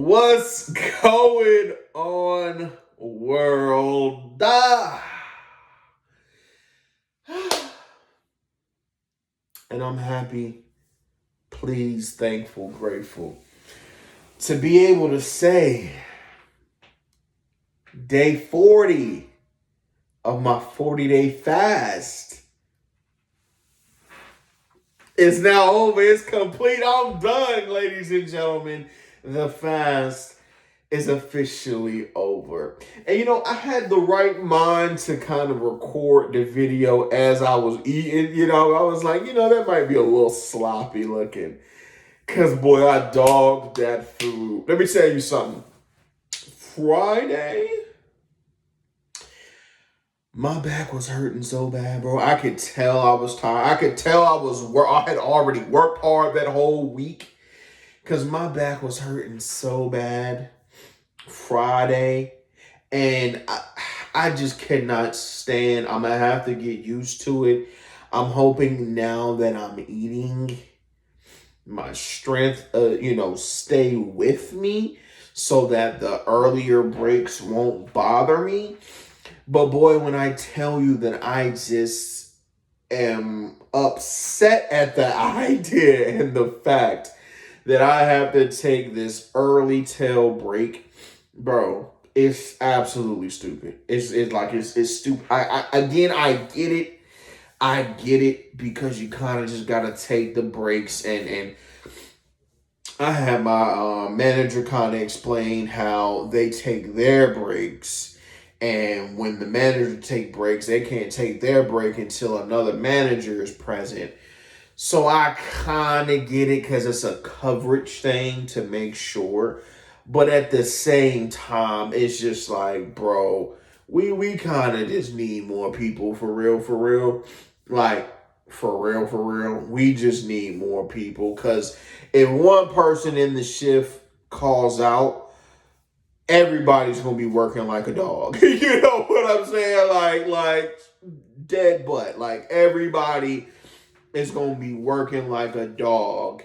What's going on, world? And I'm happy, pleased, thankful, grateful to be able to say day 40 of my 40-day fast is now over. It's complete. I'm done, ladies and gentlemen. The fast is officially over. And I had the right mind to kind of record the video as I was eating. I was like, that might be a little sloppy looking. Because, boy, I dogged that food. Let me tell you something. Friday, my back was hurting so bad, bro. I could tell I was tired. I could tell I had already worked hard that whole week. Because my back was hurting so bad Friday. And I just cannot stand. I'm going to have to get used to it. I'm hoping now that I'm eating, my strength, stay with me so that the earlier breaks won't bother me. But boy, when I tell you that I just am upset at the idea and the fact that I have to take this early tail break, bro, it's absolutely stupid. It's stupid. I get it. I get it because you kind of just gotta take the breaks and I had my manager kind of explain how they take their breaks, and when the manager take breaks, they can't take their break until another manager is present. So I kind of get it because it's a coverage thing to make sure. But at the same time, it's just like, bro, we kind of just need more people for real, for real. Like, for real, for real. We just need more people because if one person in the shift calls out, everybody's going to be working like a dog. You know what I'm saying? Like dead butt. Like, everybody is going to be working like a dog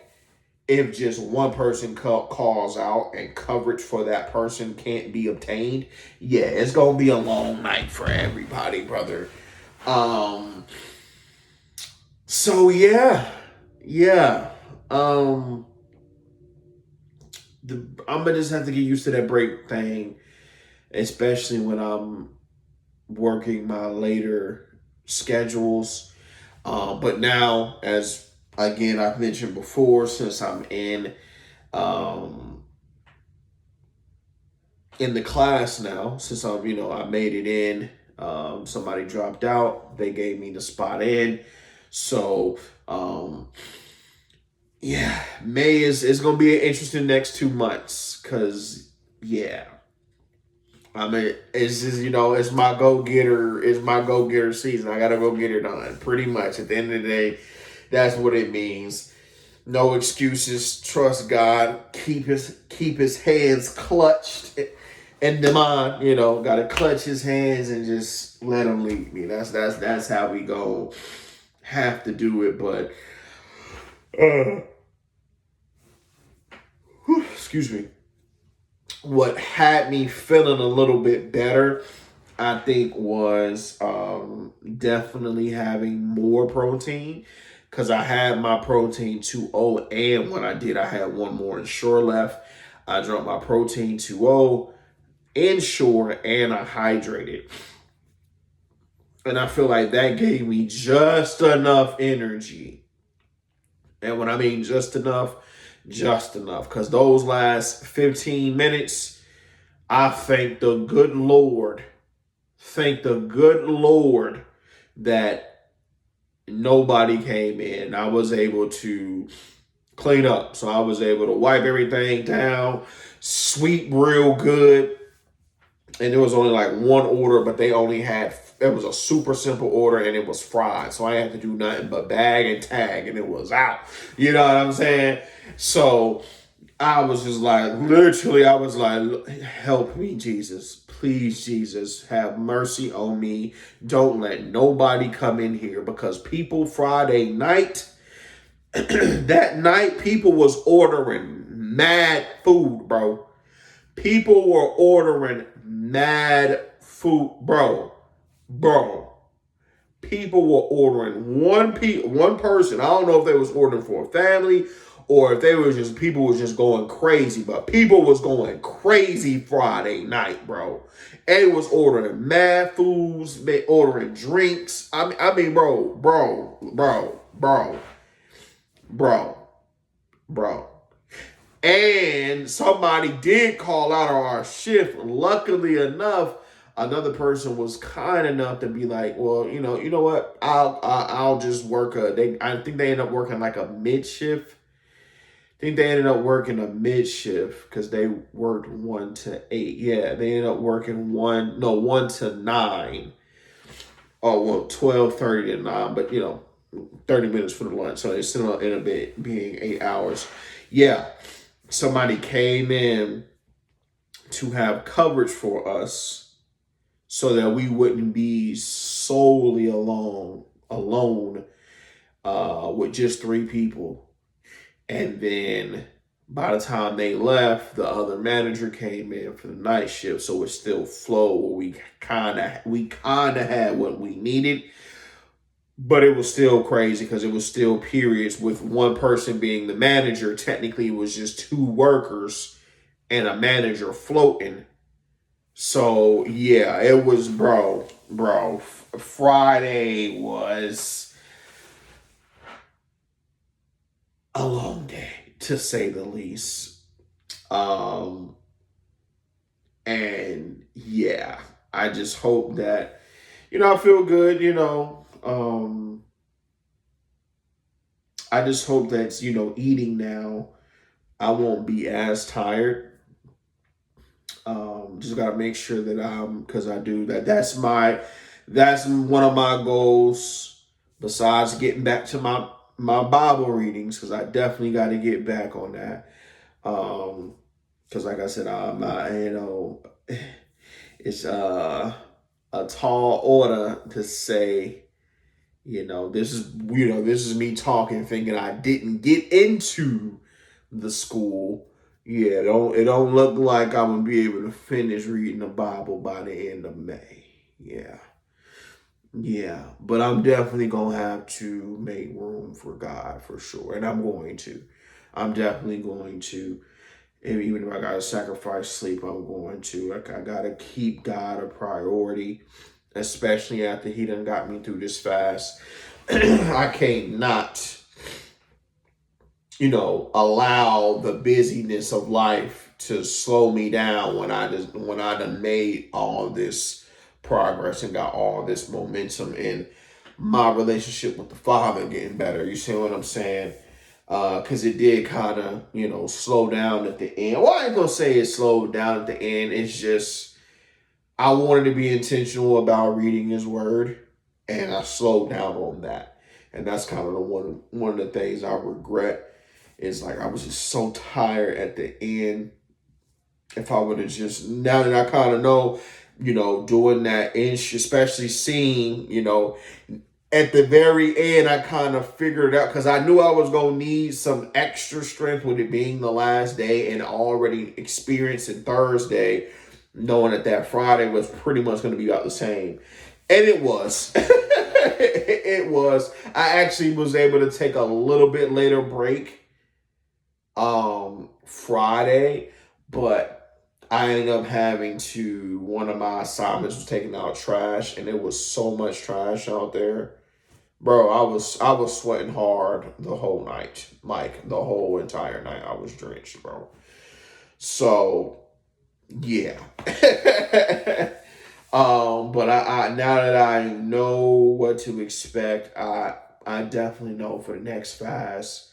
if just one person calls out and coverage for that person can't be obtained. Yeah, it's going to be a long night for everybody, brother. So yeah. I'm gonna just have to get used to that break thing, especially when I'm working my later schedules. But now, as again I've mentioned before, since I'm um in the class now, since I made it in, somebody dropped out, they gave me the spot in. So yeah, May is gonna be an interesting next 2 months, cause yeah. I mean, it's just it's my go getter season. I gotta go get it done. Pretty much at the end of the day, that's what it means. No excuses. Trust God. Keep his hands clutched in the mind. Gotta clutch his hands and just let him lead me. That's how we go. Have to do it, but excuse me. What had me feeling a little bit better, I think, was definitely having more protein, because I had my protein 2.0, and when I did, I had one more in Shore left. I drank my protein 2.0 in Shore, and I hydrated. And I feel like that gave me just enough energy. And when I mean just enough, because those last 15 minutes, I thank the good Lord that nobody came in. I was able to clean up. So I was able to wipe everything down, sweep real good. And there was only like one order, but it was a super simple order, and it was fried. So I had to do nothing but bag and tag, and it was out. You know what I'm saying? So I was just like, literally, I was like, help me, Jesus. Please, Jesus, have mercy on me. Don't let nobody come in here, because people Friday night, that night, people was ordering mad food, bro. People were ordering mad food, bro. People were ordering one person. I don't know if they was ordering for a family or if they was just people was just going crazy, but people was going crazy Friday night, bro. They was ordering mad foods, they ordering drinks. Bro, bro. And somebody did call out on our shift. Luckily enough, another person was kind enough to be like, well, you know what? I'll just work I think they ended up working like a mid shift. I think they ended up working a mid shift because they worked 1 to 8. Yeah, they ended up working 1 to 9. Oh, well, 12:30 to 9, but 30 minutes for the lunch. So it still ended up being 8 hours. Yeah. Somebody came in to have coverage for us so that we wouldn't be solely alone with just 3 people. And then by the time they left, the other manager came in for the night shift, so it still flowed. We kind of had what we needed, but it was still crazy because it was still periods with one person being the manager. Technically, it was just 2 workers and a manager floating. So yeah, it was bro. Friday was a long day to say the least. And yeah, I just hope that I feel good. I just hope that eating now, I won't be as tired. Just gotta make sure that because I do that. That's one of my goals. Besides getting back to my Bible readings, because I definitely got to get back on that. Because like I said, I'm not, it's a tall order to say, this is me talking, thinking I didn't get into the school. Yeah, it don't look like I'm gonna be able to finish reading the Bible by the end of May. Yeah, but I'm definitely gonna have to make room for God for sure, and I'm going to. I'm definitely going to. And even if I gotta sacrifice sleep, I'm going to. Like, I gotta keep God a priority, especially after He done got me through this fast. I can't not allow the busyness of life to slow me down when I done made all this progress and got all this momentum in my relationship with the Father getting better. You see what I'm saying? Because it did kind of, slow down at the end. Well, I ain't gonna say it slowed down at the end. It's just I wanted to be intentional about reading His Word, and I slowed down on that. And that's kind of one of the things I regret. Is like I was just so tired at the end. If I would have just, now that I kind of know, doing that inch, especially seeing, at the very end, I kind of figured it out because I knew I was going to need some extra strength with it being the last day and already experiencing Thursday, knowing that Friday was pretty much going to be about the same. And it was. It was. I actually was able to take a little bit later break Friday, but I ended up having to, one of my assignments was taking out trash, and there was so much trash out there. Bro, I was sweating hard the whole night. Like the whole entire night I was drenched, bro. So yeah. But I now that I know what to expect, I definitely know for the next fast,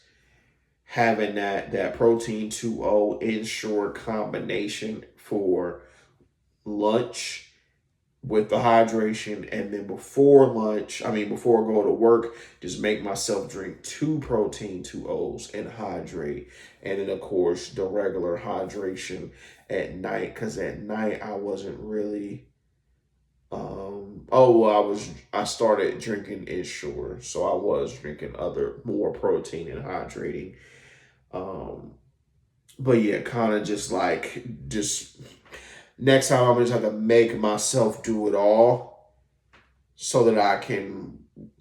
having that protein 2O Ensure combination for lunch with the hydration, and then before I go to work, just make myself drink 2 protein 2Os and hydrate. And then of course the regular hydration at night, because at night I wasn't really I started drinking Ensure, so I was drinking more protein and hydrating. But yeah, kind of just Next time I'm just have to make myself do it all so that I can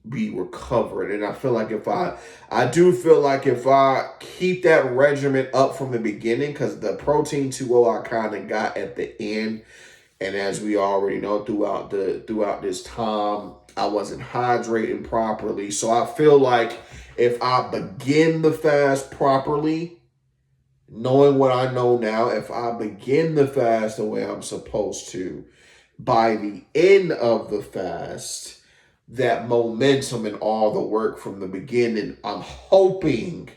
be recovered. And I feel like I do feel like if I keep that regimen up from the beginning, because the protein 2O I kind of got at the end, and as we already know throughout this time, I wasn't hydrating properly. So I feel like if I begin the fast properly, knowing what I know now, if I begin the fast the way I'm supposed to, by the end of the fast, that momentum and all the work from the beginning, I'm hoping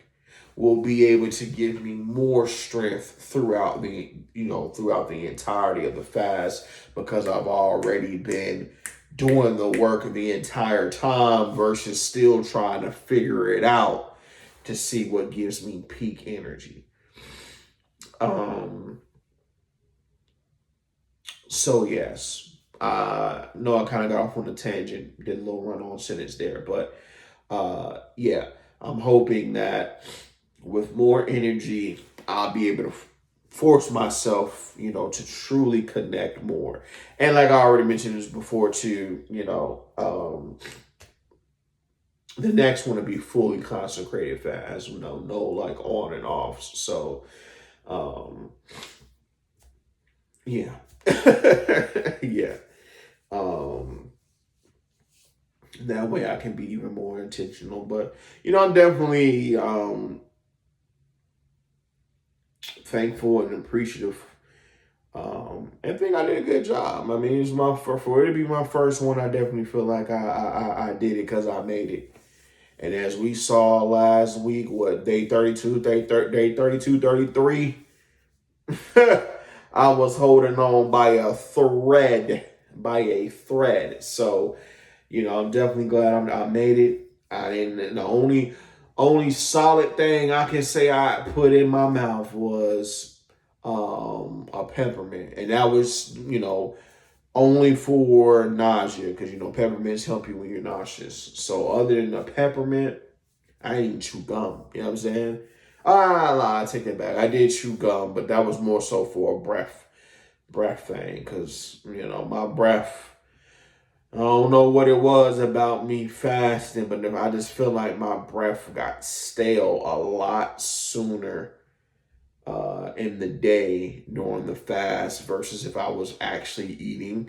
will be able to give me more strength throughout the entirety of the fast, because I've already been doing the work the entire time versus still trying to figure it out to see what gives me peak energy. So yes, no, I kind of got off on a tangent, did a little run-on sentence there, but yeah, I'm hoping that with more energy, I'll be able to force myself, to truly connect more. And like I already mentioned this before too, the next one to be fully consecrated fast, no like on and off. So, um, yeah, yeah. Um, that way I can be even more intentional. But I'm definitely thankful and appreciative. And think I did a good job. I mean, it's for it to be my first one. I definitely feel like I did it because I made it. And as we saw last week, what day 32, day 32, 33, I was holding on by a thread, So, I'm definitely glad I made it. I didn't. The only solid thing I can say I put in my mouth was a peppermint, and that was only for nausea, because peppermints help you when you're nauseous. So other than the peppermint, I didn't chew gum. You know what I'm saying? I take that back. I did chew gum, but that was more so for a breath thing, because my breath. I don't know what it was about me fasting, but I just feel like my breath got stale a lot sooner in the day during the fast versus if I was actually eating.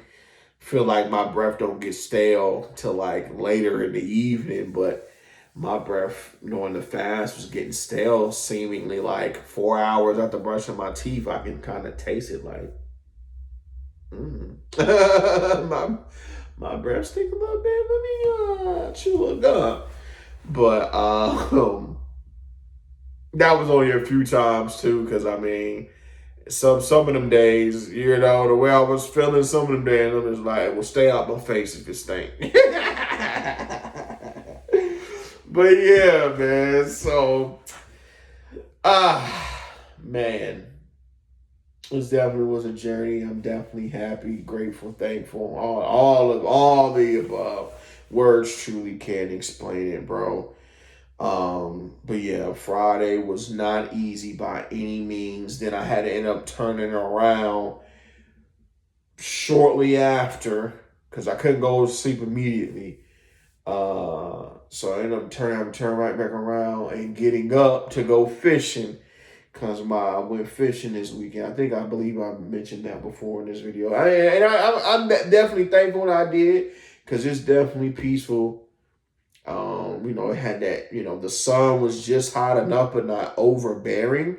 Feel like my breath don't get stale till like later in the evening, but my breath during the fast was getting stale seemingly like 4 hours after brushing my teeth. I can kind of taste it like, my breath stink a little bit. Let me chew a gum. But that was only a few times too, because I mean, some of them days, the way I was feeling some of them days, I'm just like, well, stay out my face if it stink. But yeah, man. So, man, this definitely was a journey. I'm definitely happy, grateful, thankful. All the above. Words truly can't explain it, bro. But yeah, Friday was not easy by any means. Then I had to end up turning around shortly after, because I couldn't go to sleep immediately. So I ended up turning right back around and getting up to go fishing, because I went fishing this weekend. I believe I mentioned that before in this video. I'm definitely thankful that I did, because it's definitely peaceful. It had that, the sun was just hot enough but not overbearing.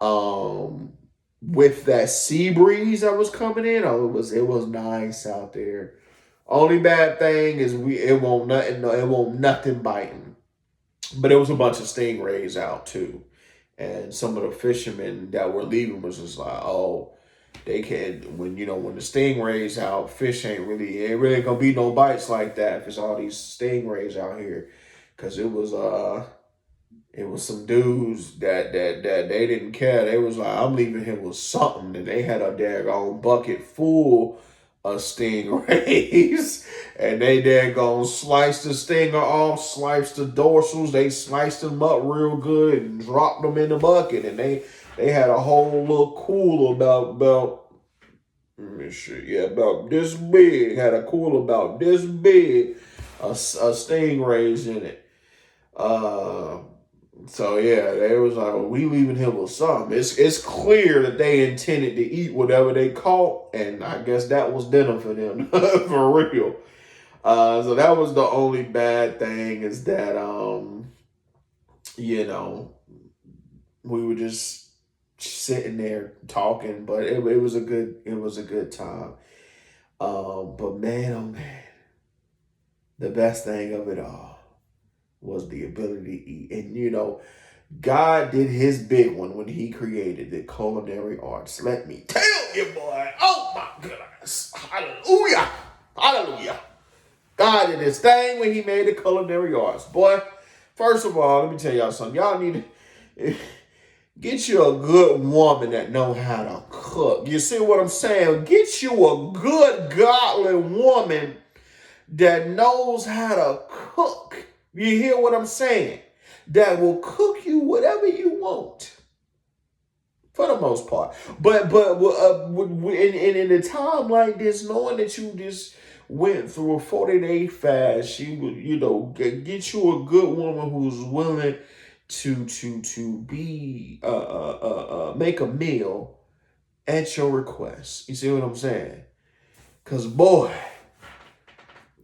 With that sea breeze that was coming in, it was nice out there. Only bad thing is it won't nothing biting. But it was a bunch of stingrays out too. And some of the fishermen that were leaving was just like, oh, they can't, when the stingrays out, fish ain't really gonna be no bites like that if it's all these stingrays out here. Cause it was some dudes that they didn't care. They was like, I'm leaving here with something. And they had a daggone bucket full of stingrays. And they daggone sliced the stinger off, sliced the dorsals. They sliced them up real good and dropped them in the bucket. And they had a whole little cooler about Shit, yeah, about this big. Had a cooler about this big. A Stingrays in it. So yeah, they was like, well, we leaving him with something. It's clear that they intended to eat whatever they caught, and I guess that was dinner for them, for real. So that was the only bad thing is that you know, we were just sitting there talking, but it was a good time. But man, oh man, the best thing of it all was the ability to eat. And God did his big one when he created the culinary arts. Let me tell you, boy. Oh my goodness. Hallelujah. Hallelujah. God did his thing when he made the culinary arts. Boy, first of all, let me tell y'all something. Y'all need to get you a good woman that know how to cook. You see what I'm saying? Get you a good, godly woman that knows how to cook. You hear what I'm saying? That will cook you whatever you want, for the most part. But in a time like this, knowing that you just went through a 40-day fast, you would get you a good woman who's willing to be make a meal at your request. You see what I'm saying? Cause boy,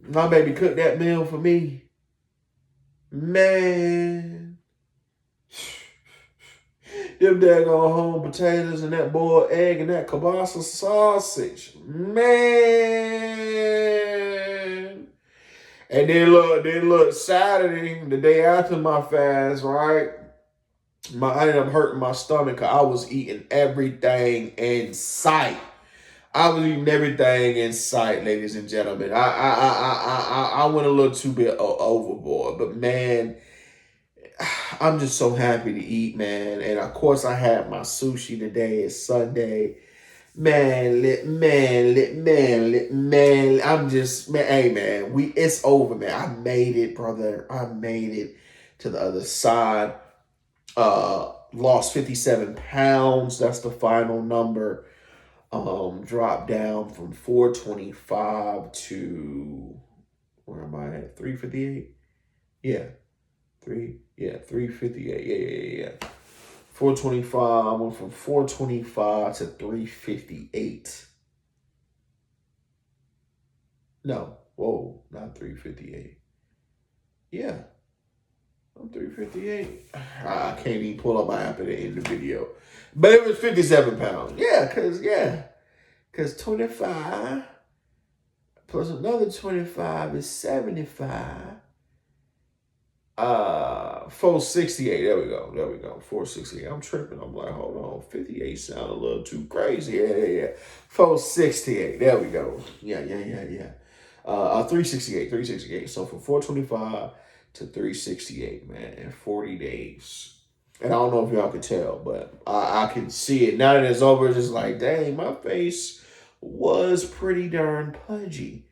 my baby cooked that meal for me. Man, them daggone home potatoes and that boiled egg and that kielbasa sausage. Man. And then look, Saturday, the day after my fast, right? I ended up hurting my stomach because I was eating everything in sight. I was eating everything in sight, ladies and gentlemen. I went a little too bit overboard, but man, I'm just so happy to eat, man. And of course, I had my sushi today. It's Sunday. Man. I'm just, man, hey, man, it's over, man. I made it, brother. I made it to the other side. Lost 57 pounds. That's the final number. Dropped down from 425 to, where am I at? 358? Yeah. 358. Yeah. 425. I went from 425 to 358. No. Whoa, not 358. Yeah. I'm 358. I can't even pull up my app at the end of the video. But it was 57 pounds. Because 25 plus another 25 is 75. 468. There we go. 468. I'm tripping. I'm like, hold on. 58 sound a little too crazy. Yeah. 468. There we go. Yeah. 368. So from 425 to 368, man, in 40 days. And I don't know if y'all can tell, but I can see it. Now that it's over, it's just like, dang, my face was pretty darn pudgy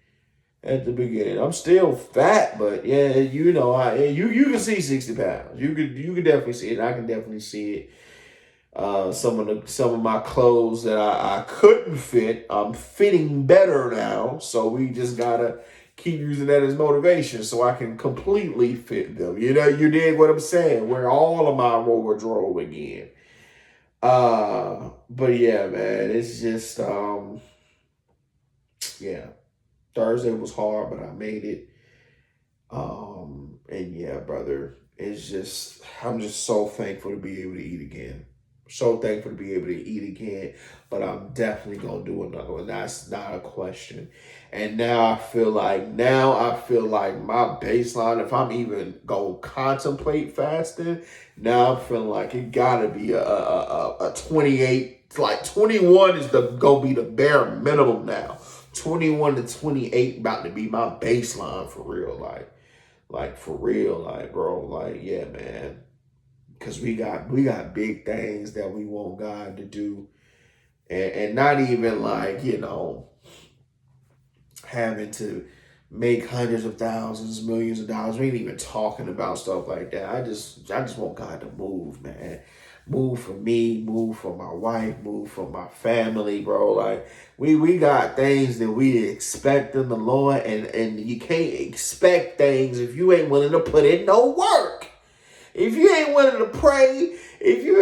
at the beginning. I'm still fat, but yeah, you can see 60 pounds. You could definitely see it. I can definitely see it. Some of my clothes that I couldn't fit, I'm fitting better now. So we just gotta keep using that as motivation so I can completely fit them. You dig what I'm saying? Wear all of my wardrobe again. But yeah, man, it's just yeah. Thursday was hard, but I made it. And yeah, brother, I'm just so thankful to be able to eat again. So thankful to be able to eat again, but I'm definitely gonna do another one. That's not a question. And now I feel like my baseline, if I'm even gonna contemplate fasting, now I'm feeling like it gotta be a 28. Like 21 is gonna be the bare minimum now. 21 to 28 about to be my baseline for real, like for real, like bro, like yeah, man. Cause we got big things that we want God to do, and not even like having to make hundreds of thousands, millions of dollars. We ain't even talking about stuff like that. I just want God to move, man. Move for me, move for my wife, move for my family, bro. Like we got things that we expect in the Lord, and you can't expect things if you ain't willing to put in no work. If you ain't willing to pray, if you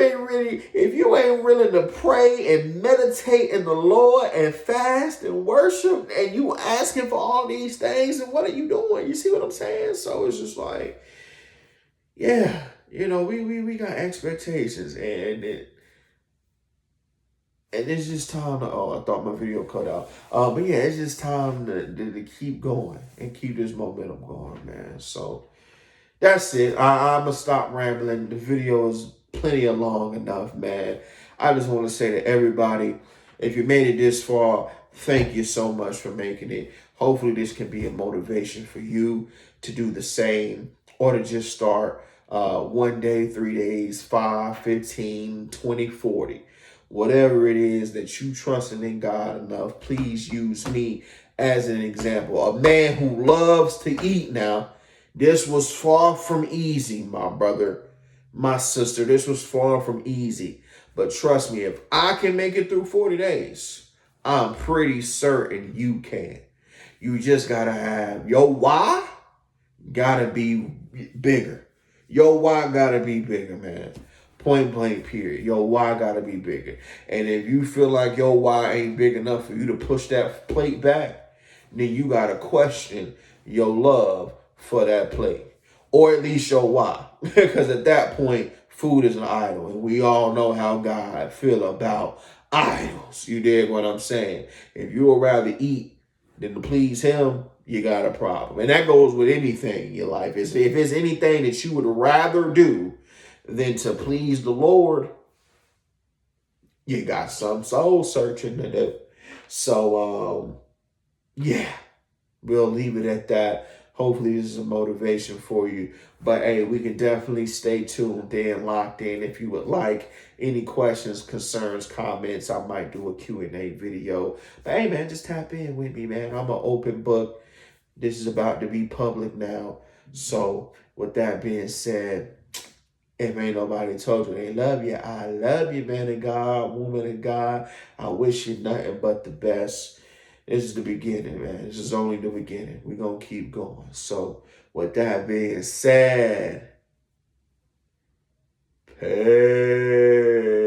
ain't willing to pray and meditate in the Lord and fast and worship, and you asking for all these things, then what are you doing? You see what I'm saying? So it's just like, yeah, we got expectations, and it's just time to. Oh, I thought my video cut out. But yeah, it's just time to keep going and keep this momentum going, man. So that's it. I'm going to stop rambling. The video is plenty of long enough, man. I just want to say to everybody, if you made it this far, thank you so much for making it. Hopefully this can be a motivation for you to do the same, or to just start 1 day, 3 days, 5, 15, 20, 40. Whatever it is that you trusting in God enough, please use me as an example. A man who loves to eat now. This was far from easy, my brother, my sister. This was far from easy. But trust me, if I can make it through 40 days, I'm pretty certain you can. You just gotta have your why gotta be bigger. Your why gotta be bigger, man. Point blank, period. Your why gotta be bigger. And if you feel like your why ain't big enough for you to push that plate back, then you gotta question your love for that plate. Or at least your why. Because at that point, food is an idol. And we all know how God feel about idols. You dig what I'm saying? If you would rather eat than to please him, you got a problem. And that goes with anything in your life. If it's anything that you would rather do than to please the Lord, you got some soul searching to do. So, yeah, we'll leave it at that. Hopefully this is a motivation for you. But hey, we can definitely stay tuned in, locked in. If you would like any questions, concerns, comments, I might do a Q&A video. But hey, man, just tap in with me, man. I'm an open book. This is about to be public now. So with that being said, if ain't nobody told you they love you, I love you, man of God, woman of God. I wish you nothing but the best. This is the beginning, man. This is only the beginning. We're going to keep going. So with that being said, peace.